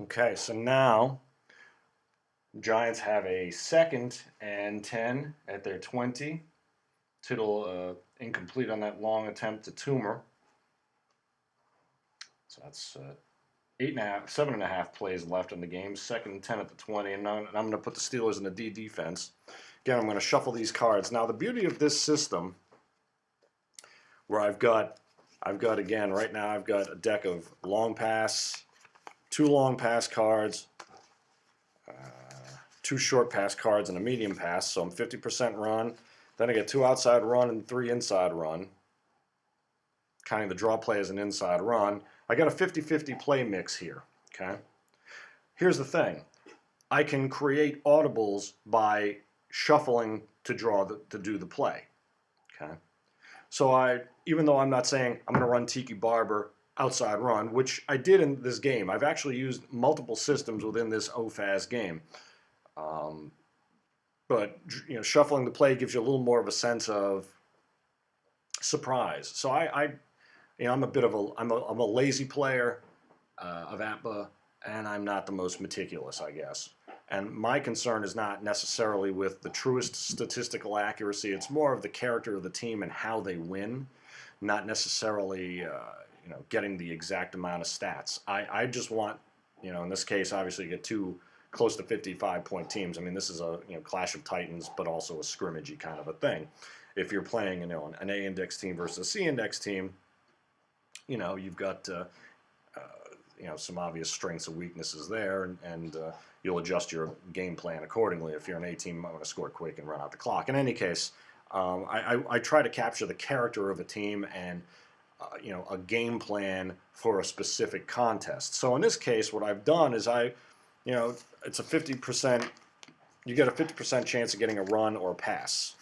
Okay, so now Giants have a 2nd and 10 at their 20. Tittle incomplete on that long attempt to Toomer. So that's 8.5, 7.5 plays left in the game. 2nd and 10 at the 20, and I'm going to put the Steelers in the D defense. Again, I'm going to shuffle these cards. Now, the beauty of this system, where I've got again right now I've got a deck of long pass, 2 long pass cards, 2 short pass cards, and a medium pass. So I'm 50% run. Then I get 2 outside run and 3 inside run. Counting the draw play as an inside run. I got a 50-50 play mix here. Okay. Here's the thing. I can create audibles by shuffling to do the play. Okay. So even though I'm not saying I'm going to run Tiki Barber outside run, which I did in this game. I've actually used multiple systems within this OFAS game. But shuffling the play gives you a little more of a sense of surprise. So I'm a bit of I'm a lazy player of APBA, and I'm not the most meticulous, I guess. And my concern is not necessarily with the truest statistical accuracy. It's more of the character of the team and how they win, not necessarily getting the exact amount of stats. I just want, in this case, obviously you get 2 close to 55-point teams. I mean, this is a clash of titans, but also a scrimmagey kind of a thing. If you're playing, an A-index team versus a C-index team, you've got some obvious strengths and weaknesses there, and you'll adjust your game plan accordingly. If you're an A team, you might want to score quick and run out the clock. In any case, I try to capture the character of a team and a game plan for a specific contest. So in this case, what I've done is it's a 50%. You get a 50% chance of getting a run or a pass.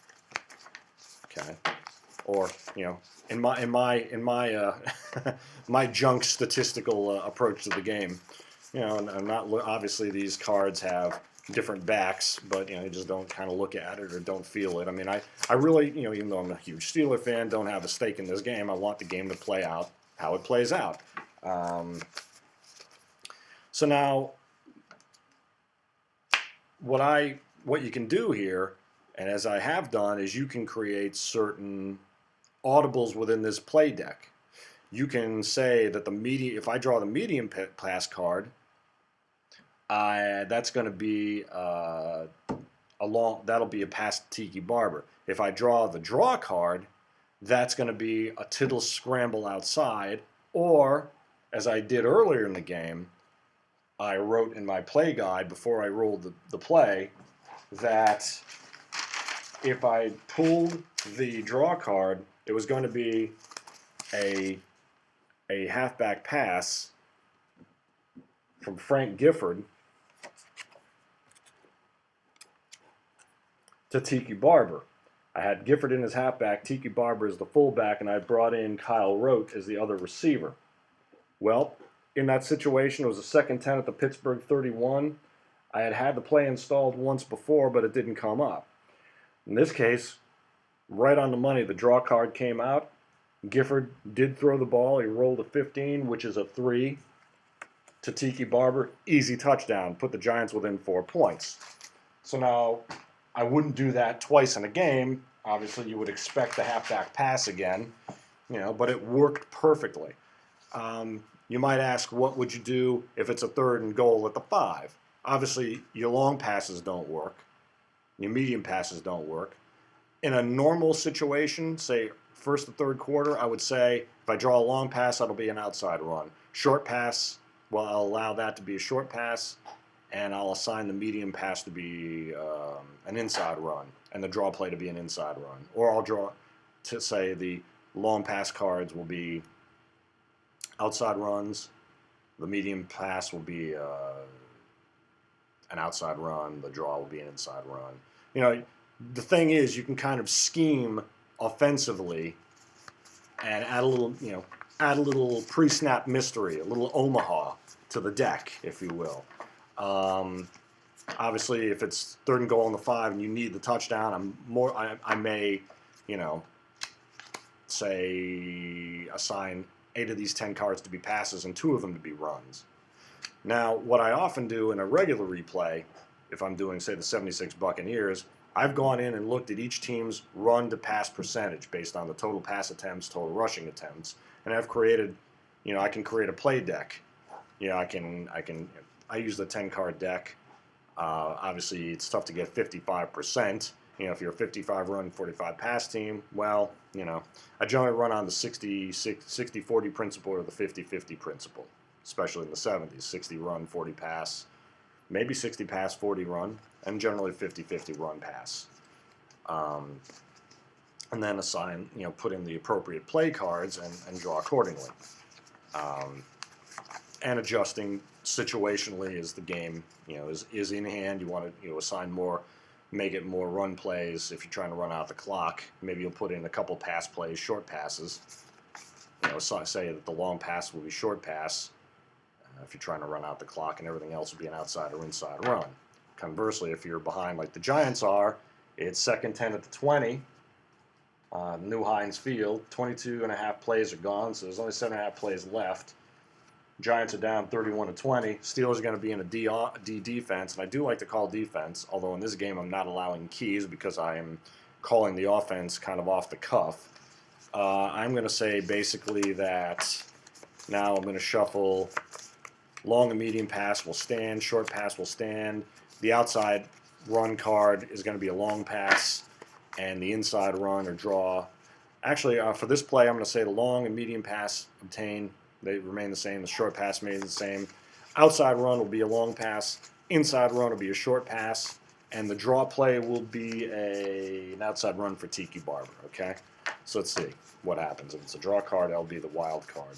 Okay, or in my my junk statistical approach to the game, and I'm not obviously these cards have different backs, but you just don't kind of look at it or don't feel it. I mean, I really even though I'm a huge Steeler fan, don't have a stake in this game. I want the game to play out how it plays out. So now, what you can do here, and as I have done, is you can create certain audibles within this play deck. You can say that if I draw the medium pass card, that's going to be that'll be a pass to Tiki Barber. If I draw the draw card, that's going to be a Tittle scramble outside, or as I did earlier in the game, I wrote in my play guide before I rolled the play that if I pulled the draw card, it was going to be a halfback pass from Frank Gifford to Tiki Barber. I had Gifford in his halfback, Tiki Barber as the fullback, and I brought in Kyle Rote as the other receiver. Well, in that situation, it was a 2nd 10 at the Pittsburgh 31. I had the play installed once before, but it didn't come up. In this case, right on the money, the draw card came out. Gifford did throw the ball. He rolled a 15, which is a 3 to Tiki Barber. Easy touchdown. Put the Giants within 4 points. So now, I wouldn't do that twice in a game. Obviously, you would expect the halfback pass again, but it worked perfectly. You might ask, what would you do if it's a 3rd and goal at the 5? Obviously, your long passes don't work. Your medium passes don't work. In a normal situation, say 1st to 3rd quarter, I would say if I draw a long pass, that'll be an outside run. Short pass, well, I'll allow that to be a short pass, and I'll assign the medium pass to be an inside run, and the draw play to be an inside run. Or I'll draw to say the long pass cards will be outside runs, the medium pass will be an outside run, the draw will be an inside run. The thing is, you can kind of scheme offensively and add a little pre-snap mystery, a little Omaha to the deck, if you will. Obviously, if it's 3rd and goal on the 5 and you need the touchdown, I may, say assign 8 of these 10 cards to be passes and 2 of them to be runs. Now, what I often do in a regular replay, if I'm doing, say, the 76 Buccaneers, I've gone in and looked at each team's run-to-pass percentage based on the total pass attempts, total rushing attempts, and I've created, I can create a play deck. I use the 10-card deck. Obviously, it's tough to get 55%. If you're a 55 run, 45 pass team, well, I generally run on the 60-40 principle or the 50-50 principle, especially in the 70s. 60 run, 40 pass, maybe 60 pass, 40 run, and generally 50-50 run pass. And then assign, put in the appropriate play cards and draw accordingly. And adjusting situationally as the game, is in hand. You want to, assign more, make it more run plays. If you're trying to run out the clock, maybe you'll put in a couple pass plays, short passes. So say that the long pass will be short pass. If you're trying to run out the clock, and everything else will be an outside or inside run. Conversely, if you're behind like the Giants are, it's 2nd 10 at the 20. New Heinz Field, 22.5 plays are gone, so there's only 7.5 plays left. Giants are down 31-20. Steelers are going to be in a D defense, and I do like to call defense, although in this game I'm not allowing keys because I am calling the offense kind of off the cuff. I'm going to say basically that now I'm going to shuffle long and medium pass will stand, short pass will stand. The outside run card is going to be a long pass, and the inside run or draw. Actually, for this play, I'm going to say the long and medium pass obtain. They remain the same. The short pass remains the same. Outside run will be a long pass. Inside run will be a short pass. And the draw play will be an outside run for Tiki Barber, okay? So let's see what happens. If it's a draw card, that'll be the wild card.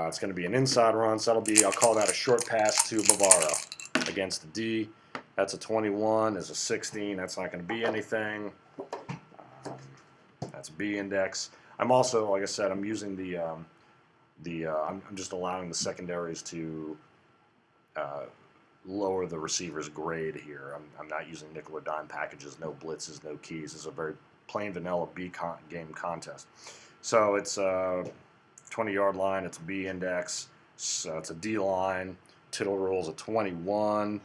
It's going to be an inside run, so I'll call that a short pass to Barath against the D. That's a 21. There's a 16. That's not going to be anything. That's B index. I'm also, like I said, I'm using I'm just allowing the secondaries to lower the receiver's grade here. I'm not using nickel or dime packages, no blitzes, no keys. It's a very plain vanilla game contest. So it's a 20-yard line. It's a B index. So it's a D line. Tittle rolls a 21.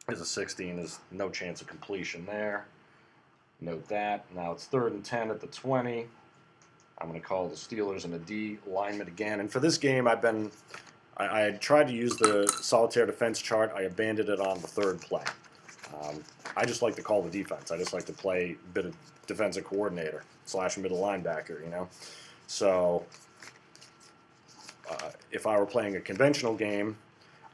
There's a 16. There's no chance of completion there. Note that. Now it's 3rd and 10 at the 20. I'm going to call the Steelers in a D alignment again. And for this game, I had tried to use the solitaire defense chart. I abandoned it on the 3rd play. I just like to call the defense. I just like to play a bit of defensive coordinator / middle linebacker, So if I were playing a conventional game,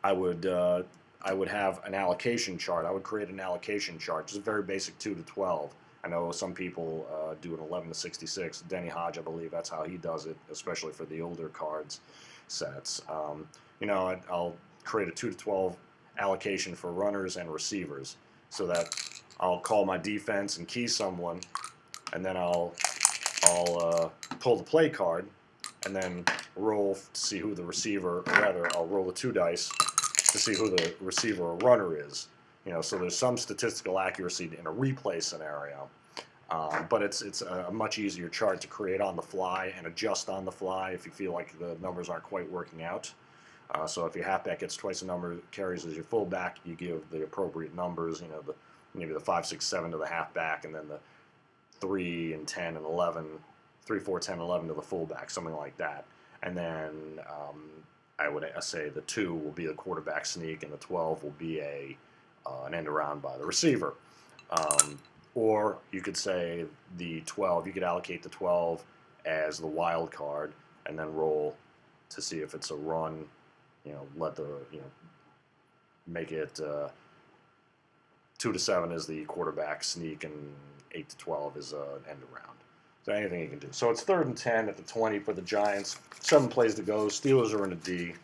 I would have an allocation chart. I would create an allocation chart, just a very basic 2 to 12. I know some people do an 11 to 66. Denny Hodge, I believe that's how he does it, especially for the older cards sets. I'll create a 2 to 12 allocation for runners and receivers, so that I'll call my defense and key someone, and then I'll pull the play card, and then roll to see who the receiver, or rather, I'll roll the 2 dice to see who the receiver or runner is. So there's some statistical accuracy in a replay scenario, but it's a much easier chart to create on the fly and adjust on the fly if you feel like the numbers aren't quite working out. So if your halfback gets twice the number of carries as your fullback, you give the appropriate numbers. Maybe the 5, 6, 7 to the halfback, and then the 3 and 10 and 11, 3, 4, 10, 11 to the fullback, something like that. And then I would say the 2 will be the quarterback sneak, and the 12 will be an end around by the receiver. Or you could say the 12, you could allocate the 12 as the wild card and then roll to see if it's a run, make it 2 to 7 is the quarterback sneak, and 8 to 12 is an end around. So anything you can do. So it's 3rd and 10 at the 20 for the Giants. 7 plays to go. Steelers are in a D.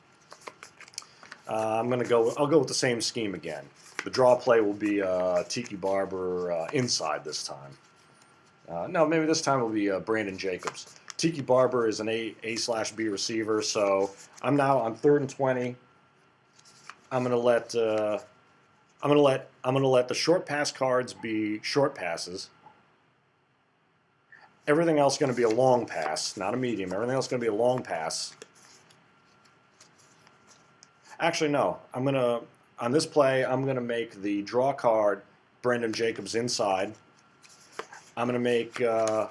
I'll go with the same scheme again. The draw play will be Tiki Barber inside this time. No, maybe this time it will be Brandon Jacobs. Tiki Barber is an A/B receiver, so I'm now on 3rd and 20. I'm gonna let the short pass cards be short passes. Everything else is going to be a long pass, not a medium. Everything else is going to be a long pass. Actually, no. On this play, I'm gonna make the draw card Brandon Jacobs inside. I'm gonna make let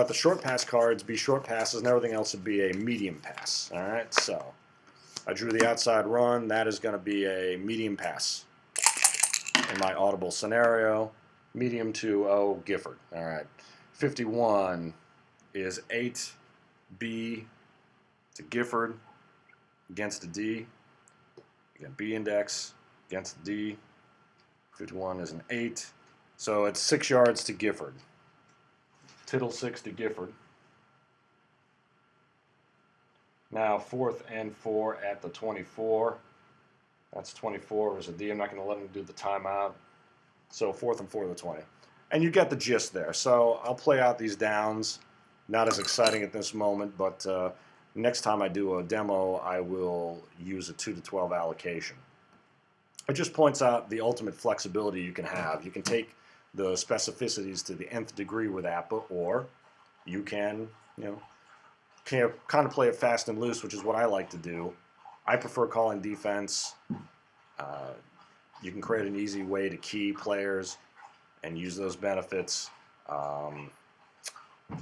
the short pass cards be short passes, and everything else would be a medium pass. All right, so I drew the outside run. That is going to be a medium pass in my audible scenario. Medium to Gifford. All right, 51 is 8B to Gifford against the D. Again, B index against the D. 51 is an 8. So it's 6 yards to Gifford. Tittle 6 to Gifford. Now 4th and 4 at the 24. That's 24 as a D. I'm not going to let him do the timeout. So 4th and 4 to the 20. And you get the gist there. So I'll play out these downs. Not as exciting at this moment, but next time I do a demo, I will use a 2 to 12 allocation. It just points out the ultimate flexibility you can have. You can take the specificities to the nth degree with APBA, or you can, kind of play it fast and loose, which is what I like to do. I prefer calling defense. You can create an easy way to key players and use those benefits.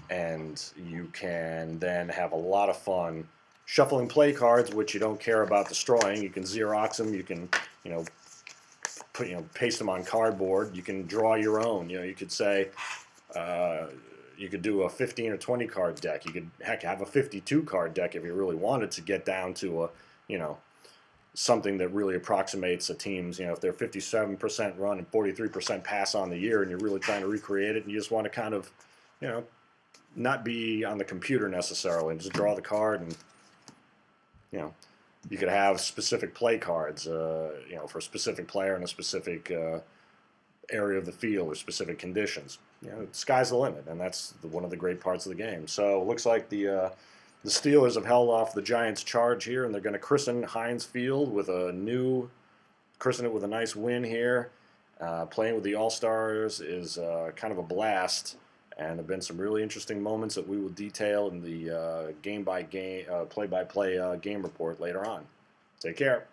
And you can then have a lot of fun shuffling play cards, which you don't care about destroying. You can Xerox them. You can, paste them on cardboard. You can draw your own. You could say, you could do a 15 or 20 card deck. You could, heck, have a 52 card deck if you really wanted to get down to a, something that really approximates a team's, if they're 57% run and 43% pass on the year, and you're really trying to recreate it, and you just want to kind of, not be on the computer necessarily, and just draw the card, and, you could have specific play cards, for a specific player in a specific area of the field or specific conditions. The sky's the limit, and that's one of the great parts of the game. So it looks like the Steelers have held off the Giants' charge here, and they're going to christen Heinz Field with christen it with a nice win here. Playing with the All-Stars is kind of a blast, and there have been some really interesting moments that we will detail in the game-by-game, play-by-play game report later on. Take care.